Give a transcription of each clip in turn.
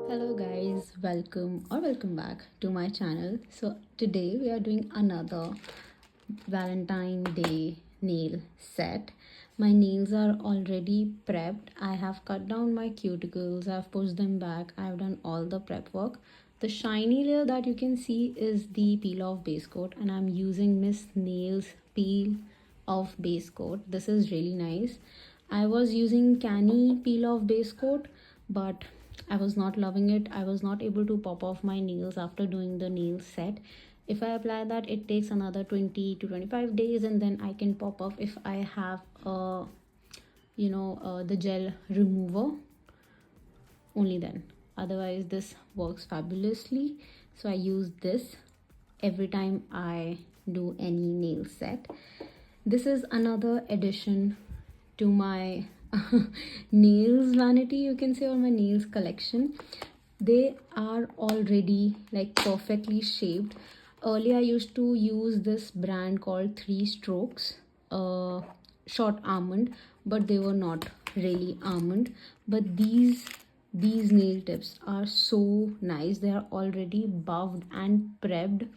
Hello guys, welcome back to my channel. So today we are doing another Valentine Day nail set. My nails are already prepped. I have cut down my cuticles, I've pushed them back, I've done all the prep work. The shiny layer that you can see is the peel off base coat, and I'm using Miss Nails peel off base coat. This is really nice. I was using Canny peel off base coat, but I was not loving it. I was not able to pop off my nails after doing the nail set. If I apply that, it takes another 20 to 25 days, and then I can pop off if I have the gel remover. Only then. Otherwise, this works fabulously. So I use this every time I do any nail set. This is another addition to my nails vanity, you can say, or my nails collection. They are already like perfectly shaped. Earlier I used to use this brand called Three Strokes short almond, but they were not really almond. But these nail tips are so nice. They are already buffed and prepped,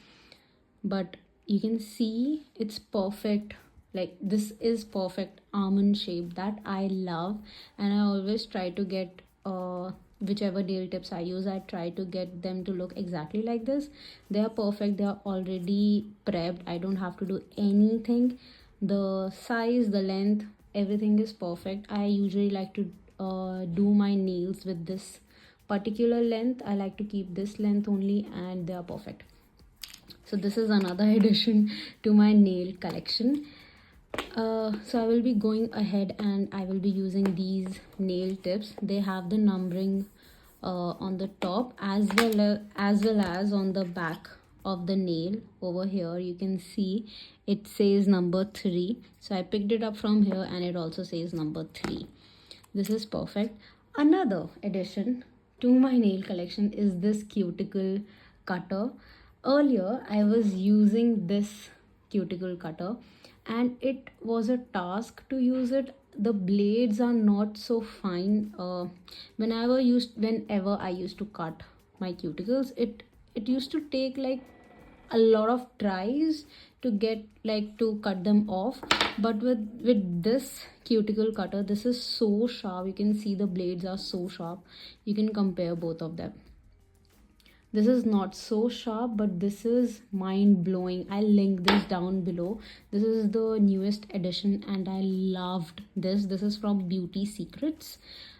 but you can see it's perfect. Like, this is perfect almond shape that I love, and I always try to get whichever nail tips I use, I try to get them to look exactly like this. They are perfect, they are already prepped, I don't have to do anything. The size, the length, everything is perfect. I usually like to do my nails with this particular length. I like to keep this length only, and they are perfect. So this is another addition to my nail collection. So I will be going ahead and I will be using these nail tips. They have the numbering on the top as well as on the back of the nail. Over here you can see it says number 3. So I picked it up from here, and it also says number 3. This is perfect. Another addition to my nail collection is this cuticle cutter. Earlier I was using this cuticle cutter, and it was a task to use it. The blades are not so fine. Whenever I used to cut my cuticles, it used to take like a lot of tries to get like to cut them off. But with this cuticle cutter, this is so sharp. You can see the blades are so sharp. You can compare both of them. This is not so sharp, but this is mind blowing. I'll link this down below. This is the newest edition, and I loved this. This is from Beauty Secrets.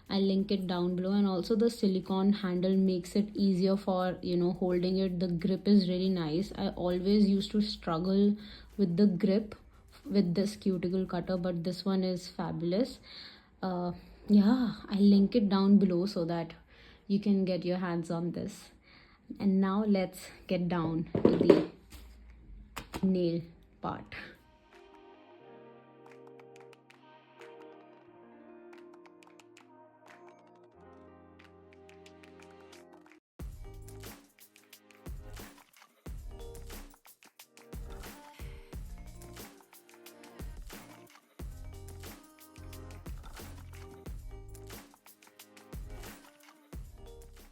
I'll link it down below. And also the silicone handle makes it easier for holding it. The grip is really nice. I always used to struggle with the grip with this cuticle cutter, but this one is fabulous. Yeah, I'll link it down below so that you can get your hands on this. And now let's get down to the nail part.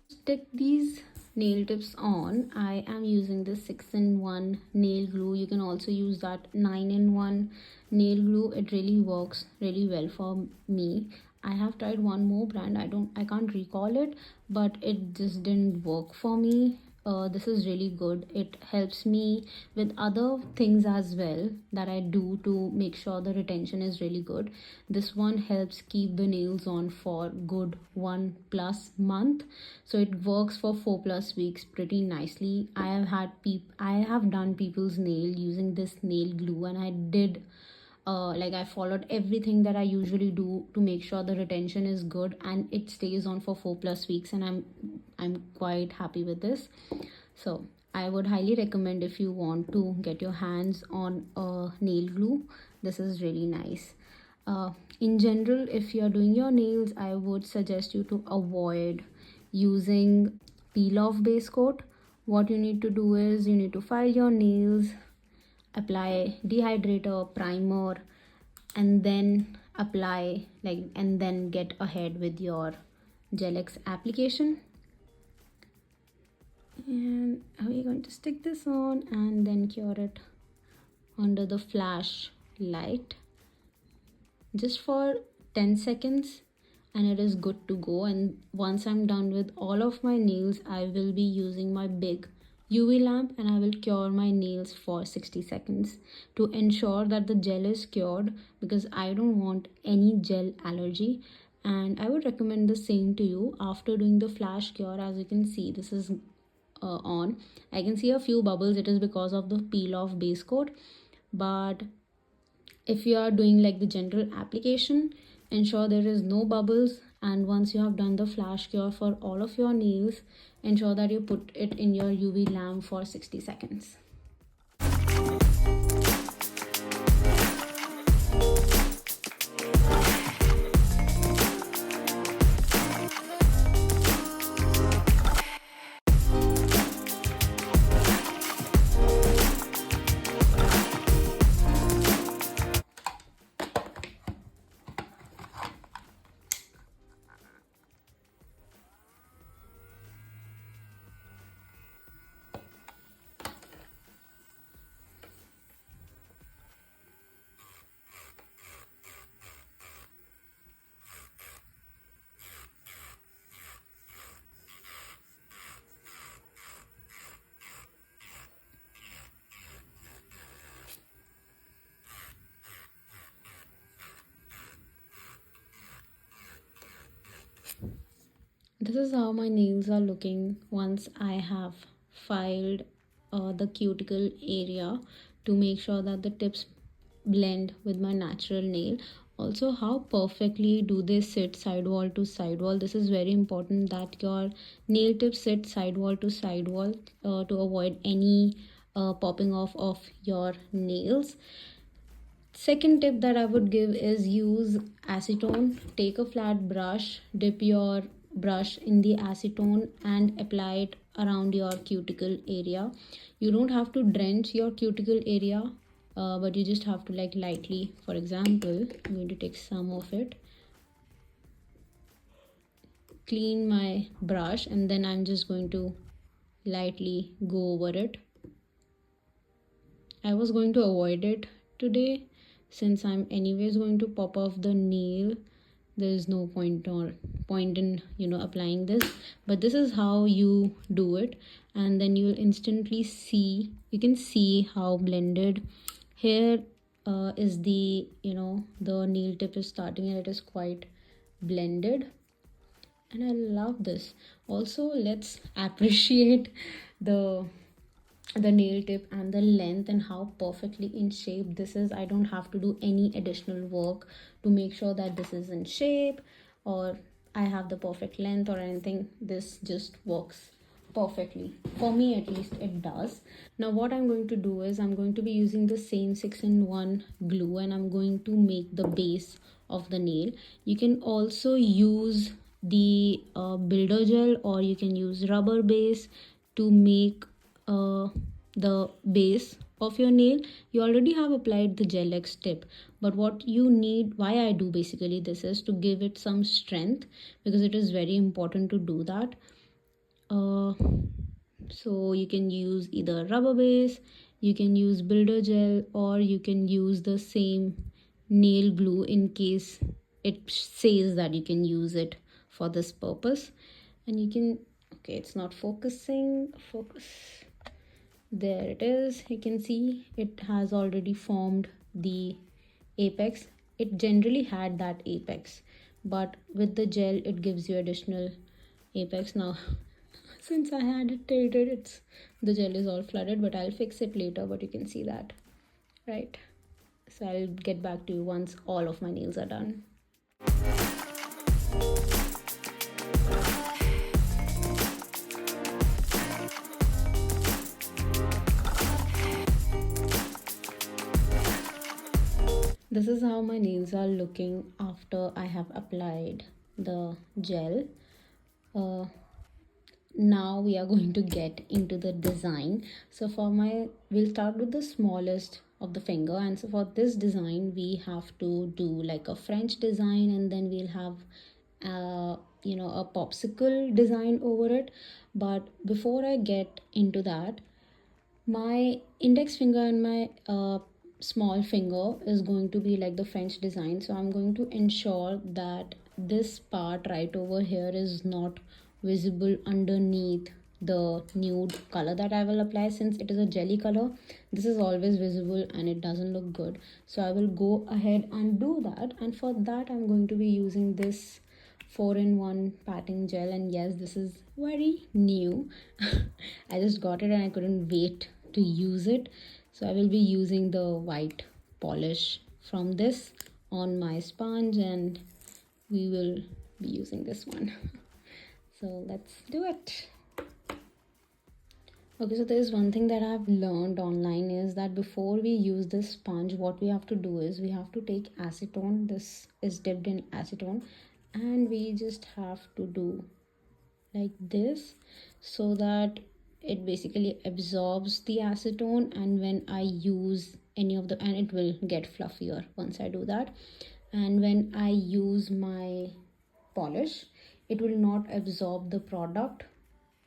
Stick these nail tips on, I am using this 6-in-1 nail glue. You can also use that 9-in-1 nail glue. It really works really well for me. I have tried one more brand, I can't recall it, but it just didn't work for me. This is really good. It helps me with other things as well that I do to make sure the retention is really good. This one helps keep the nails on for good 1+ month. So it works for 4+ weeks pretty nicely. I have done people's nail using this nail glue, and I did I followed everything that I usually do to make sure the retention is good, and it stays on for 4+ weeks, and I'm quite happy with this. So I would highly recommend, if you want to get your hands on a nail glue, this is really nice. In general, if you're doing your nails, I would suggest you to avoid using peel off base coat. What you need to do is you need to file your nails, apply dehydrator, primer, and then and then get ahead with your Gel X application. And we're going to stick this on and then cure it under the flash light just for 10 seconds, and it is good to go. And once I'm done with all of my nails, I will be using my big UV lamp and I will cure my nails for 60 seconds to ensure that the gel is cured, because I don't want any gel allergy. And I would recommend the same to you after doing the flash cure. As you can see, this is on. I can see a few bubbles. It is because of the peel off base coat, but if you are doing like the general application, ensure there is no bubbles. And once you have done the flash cure for all of your nails, ensure that you put it in your UV lamp for 60 seconds. This is how my nails are looking once I have filed the cuticle area to make sure that the tips blend with my natural nail. Also, how perfectly do they sit sidewall to sidewall? This is very important that your nail tips sit sidewall to sidewall to avoid any popping off of your nails. Second tip that I would give is use acetone. Take a flat brush, dip your brush in the acetone and apply it around your cuticle area. You don't have to drench your cuticle area, but you just have to like lightly. For example, I'm going to take some of it, clean my brush, and then I'm just going to lightly go over it. I was going to avoid it today since I'm anyways going to pop off the nail. There is no point in applying this, but this is how you do it. And then you'll instantly see, you can see how blended here is the the nail tip is starting, and it is quite blended, and I love this. Also, let's appreciate the nail tip and the length and how perfectly in shape this is. I don't have to do any additional work to make sure that this is in shape or I have the perfect length or anything. This just works perfectly. For me at least it does. Now what I'm going to do is I'm going to be using the same 6-in-1 glue and I'm going to make the base of the nail. You can also use the builder gel, or you can use rubber base to make the base of your nail. You already have applied the gel X tip, but what you need, why I do basically this, is to give it some strength, because it is very important to do that. So you can use either rubber base, you can use builder gel, or you can use the same nail glue in case it says that you can use it for this purpose. And you can, okay, it's not focusing, focus, there it is. You can see it has already formed the apex. It generally had that apex, but with the gel it gives you additional apex. Now since I had it tilted, it's the gel is all flooded, but I'll fix it later. But you can see that, right? So I'll get back to you once all of my nails are done. This is how my nails are looking after I have applied the gel. Now we are going to get into the design. So we'll start with the smallest of the finger, and so for this design we have to do like a French design, and then we'll have a popsicle design over it. But before I get into that, my index finger and my small finger is going to be like the French design, so I'm going to ensure that this part right over here is not visible underneath the nude color that I will apply. Since it is a jelly color, this is always visible and it doesn't look good, so I will go ahead and do that. And for that, I'm going to be using this 4-in-1 patting gel, and yes, this is very new. I just got it and I couldn't wait to use it, so I will be using the white polish from this on my sponge, and we will be using this one. So let's do it. Okay, so there's one thing that I've learned online is that before we use this sponge, what we have to do is we have to take acetone. This is dipped in acetone, and we just have to do like this so that it basically absorbs the acetone. And when I use any of the, and it will get fluffier once I do that, and when I use my polish, it will not absorb the product,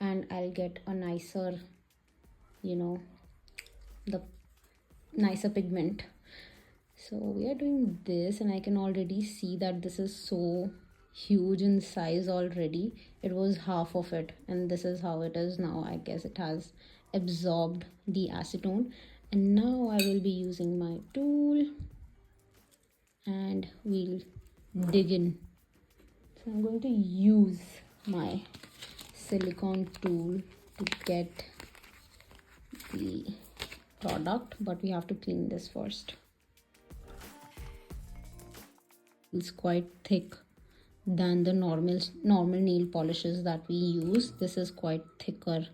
and I'll get a nicer, the nicer pigment. So we are doing this, and I can already see that this is so huge in size already. It was half of it, and this is how it is now. I guess it has absorbed the acetone. And now I will be using my tool and we'll dig in. So I'm going to use my silicone tool to get the product, but we have to clean this first. It's quite thick than the normal nail polishes that we use. This is quite thicker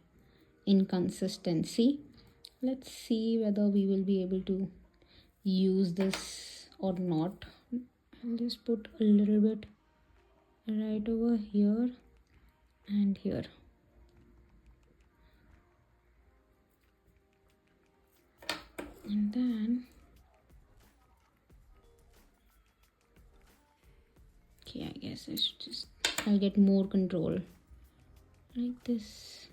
in consistency. Let's see whether we will be able to use this or not. I'll just put a little bit right over here and here. And then, okay, I guess I'll get more control like this.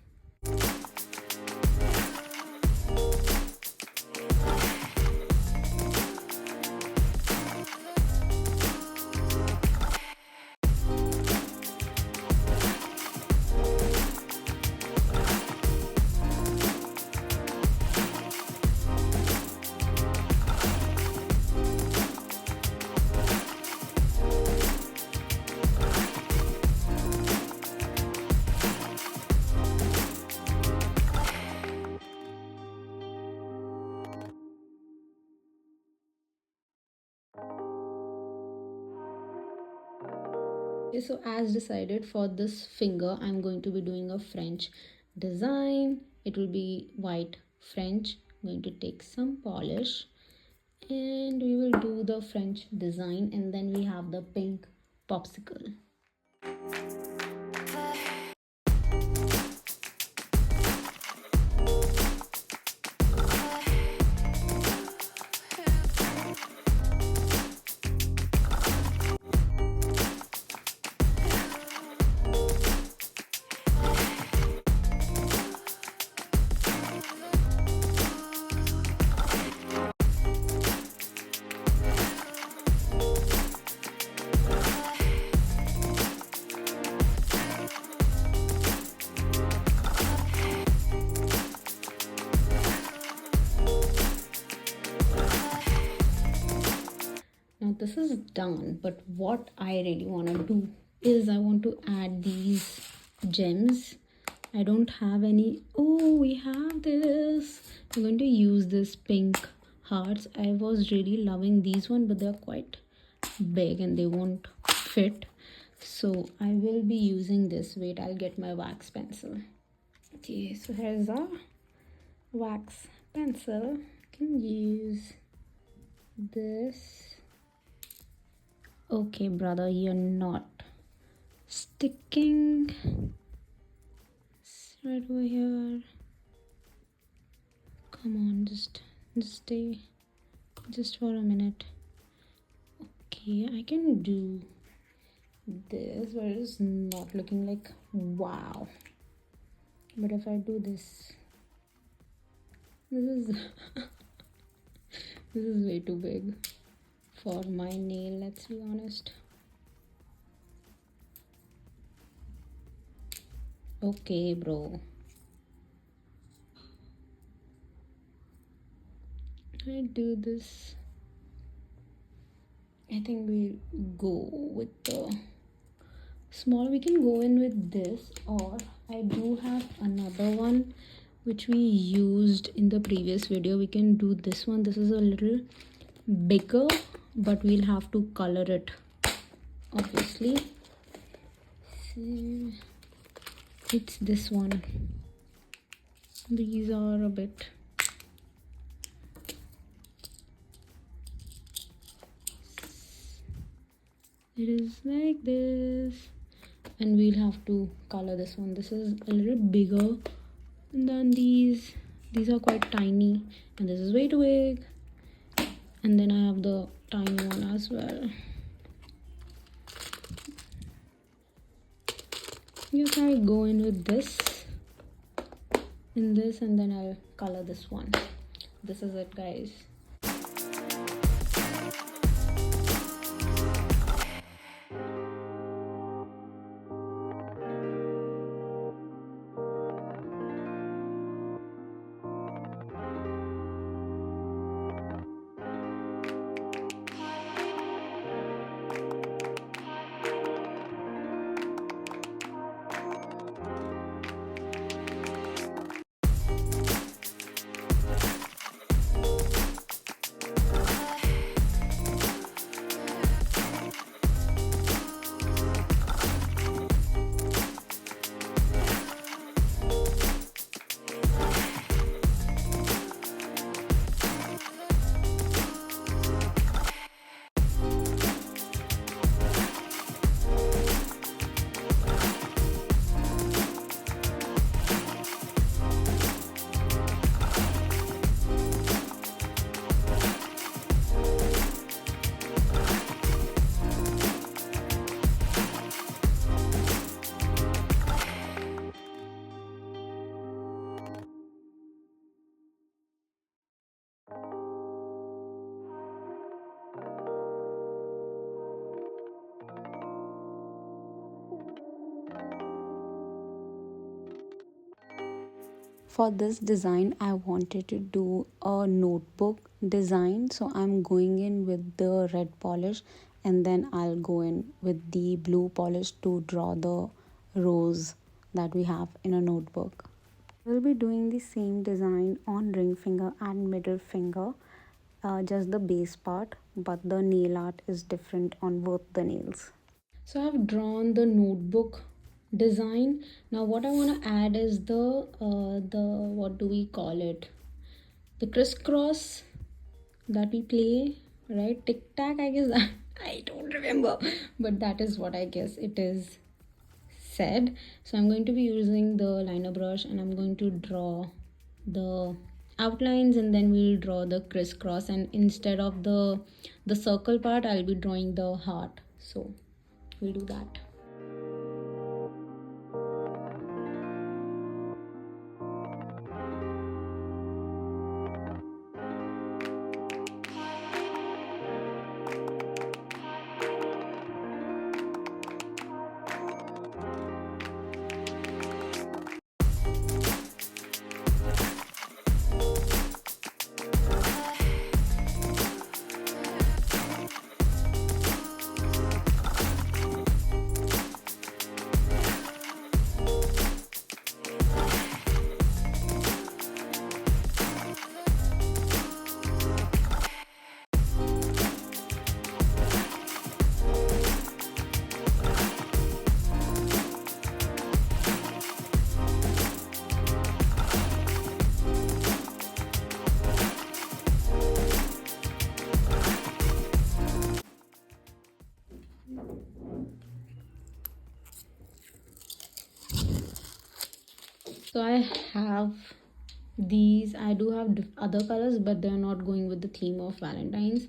Okay, so as decided, for this finger I'm going to be doing a French design. It will be white French. I'm going to take some polish and we will do the French design, and then we have the pink popsicle. Now this is done, but what I really want to do is I want to add these gems. I don't have any. Oh, we have this. I'm going to use this pink hearts. I was really loving these one, but they're quite big and they won't fit. So I will be using this. Wait, I'll get my wax pencil. Okay, so here's a wax pencil. I can use this. Okay, brother, you're not sticking. It's right over here. Come on, just stay just for a minute. Okay, I can do this, but it's not looking like wow. But if I do this is this is way too big for my nail, let's be honest. Okay, bro. I do this. I think we go with the small. We can go in with this, or I do have another one which we used in the previous video. We can do this one. This is a little bigger, but we'll have to color it, obviously. See, it's this one. These are a bit it is like this, and we'll have to color this one. This is a little bigger than these are quite tiny, and this is way too big, and then I have the tiny one as well. Yes, I'll go in with this in this, and then I'll color this one. This is it, guys. For this design, I wanted to do a notebook design, so I'm going in with the red polish, and then I'll go in with the blue polish to draw the rose that we have in a notebook. We'll be doing the same design on ring finger and middle finger, just the base part, but the nail art is different on both the nails. So I've drawn the notebook design. Now what I want to add is the what do we call it, the crisscross that we play, right? Tic tac, I guess. I don't remember, but that is what I guess it is said. So I'm going to be using the liner brush, and I'm going to draw the outlines, and then we'll draw the crisscross, and instead of the circle part, I'll be drawing the heart. So we'll do that. So I have these. I do have other colors, but they're not going with the theme of Valentine's.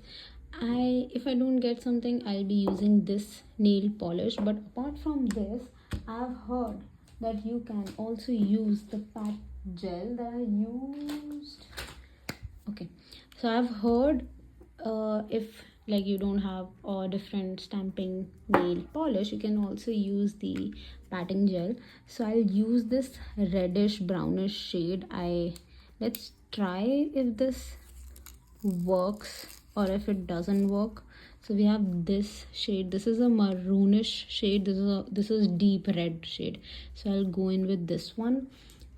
if I don't get something, I'll be using this nail polish. But apart from this, I've heard that you can also use the pat gel that I used. Okay, so I've heard if like you don't have a different stamping nail polish, you can also use the patting gel. So I'll use this reddish brownish shade. Let's try if this works or if it doesn't work. So we have this shade. This is a maroonish shade. This is deep red shade. So I'll go in with this one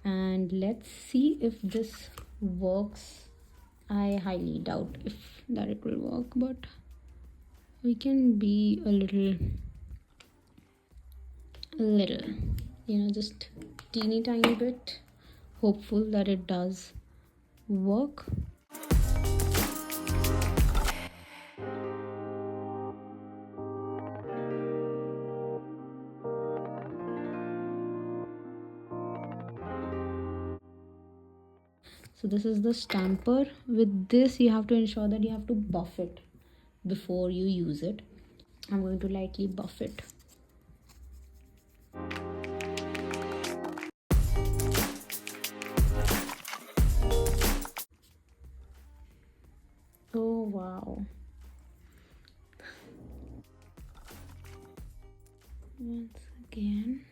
and let's see if this works. I highly doubt if that it will work, but we can be a little, just teeny tiny bit hopeful that it does work. So this is the stamper. With this, you have to ensure that you have to buff it before you use it. I'm going to lightly buff it. Oh wow. Once again,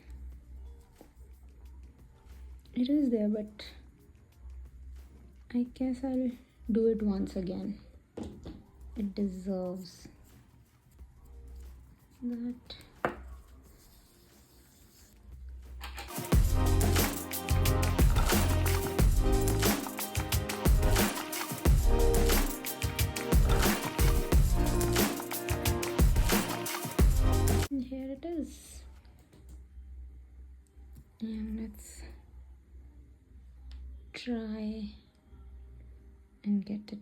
it is there, but I guess I'll do it once again. It deserves that. And here it is. And let's try and get it.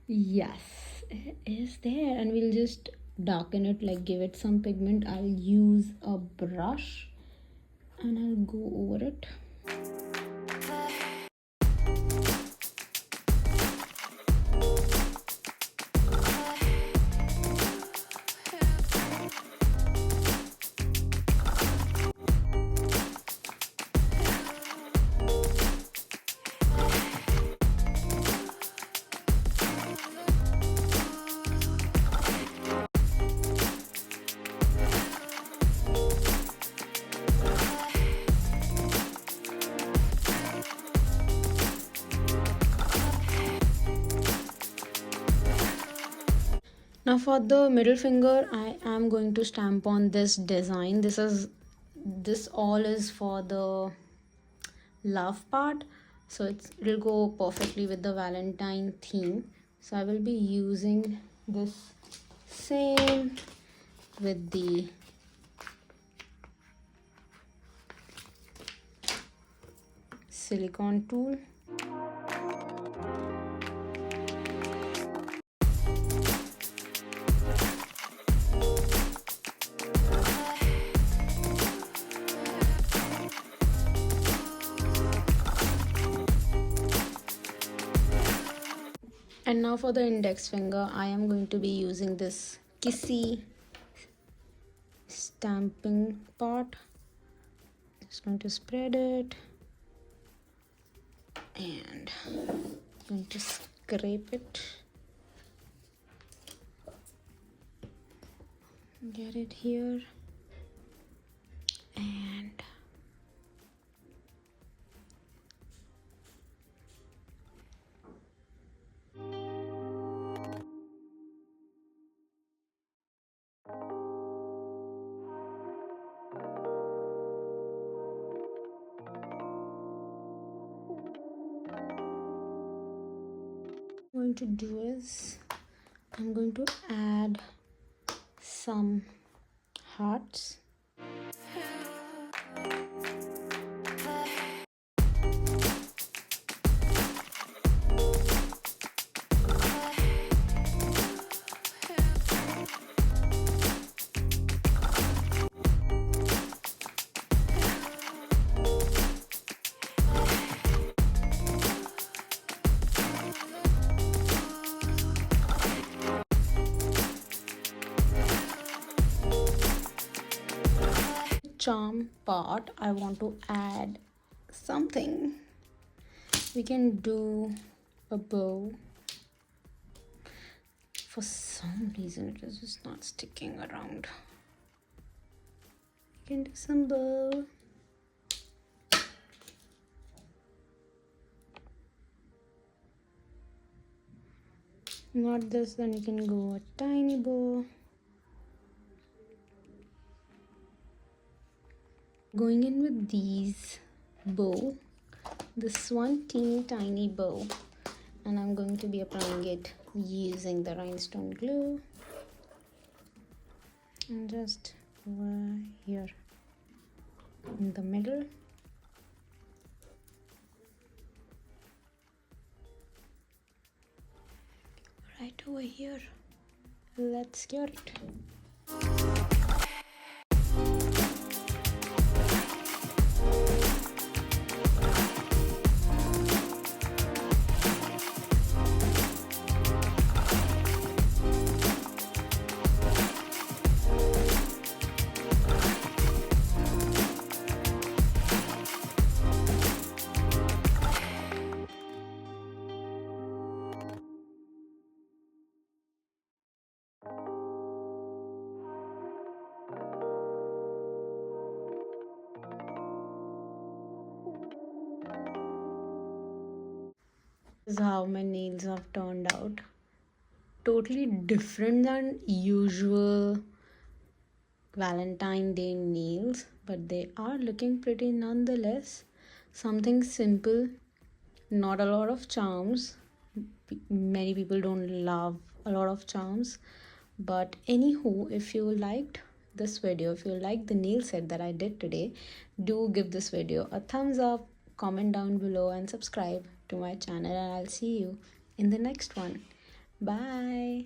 Yes, it is there, and we'll just darken it, like give it some pigment. I'll use a brush and I'll go over it. Now for the middle finger, I am going to stamp on this design. This all is for the love part, so it'll go perfectly with the Valentine theme. So I will be using this same with the silicone tool. And now for the index finger, I am going to be using this kissy stamping part. Just going to spread it and going to scrape it. Get it here and going to do is I'm going to add some hearts. charm part, I want to add something. We can do a bow. For some reason it is just not sticking around. We can do some bow. Not this, then you can go a tiny bow. Going in with these bow, this one teeny tiny bow, and I'm going to be applying it using the rhinestone glue, and just here in the middle. Right over here. Let's cure it. This is how my nails have turned out. Totally different than usual Valentine Day nails, but they are looking pretty nonetheless. Something simple, not a lot of charms. Many people don't love a lot of charms, but anywho, if you liked this video, if you liked the nail set that I did today, do give this video a thumbs up, comment down below, and subscribe to my channel, and I'll see you in the next one. Bye.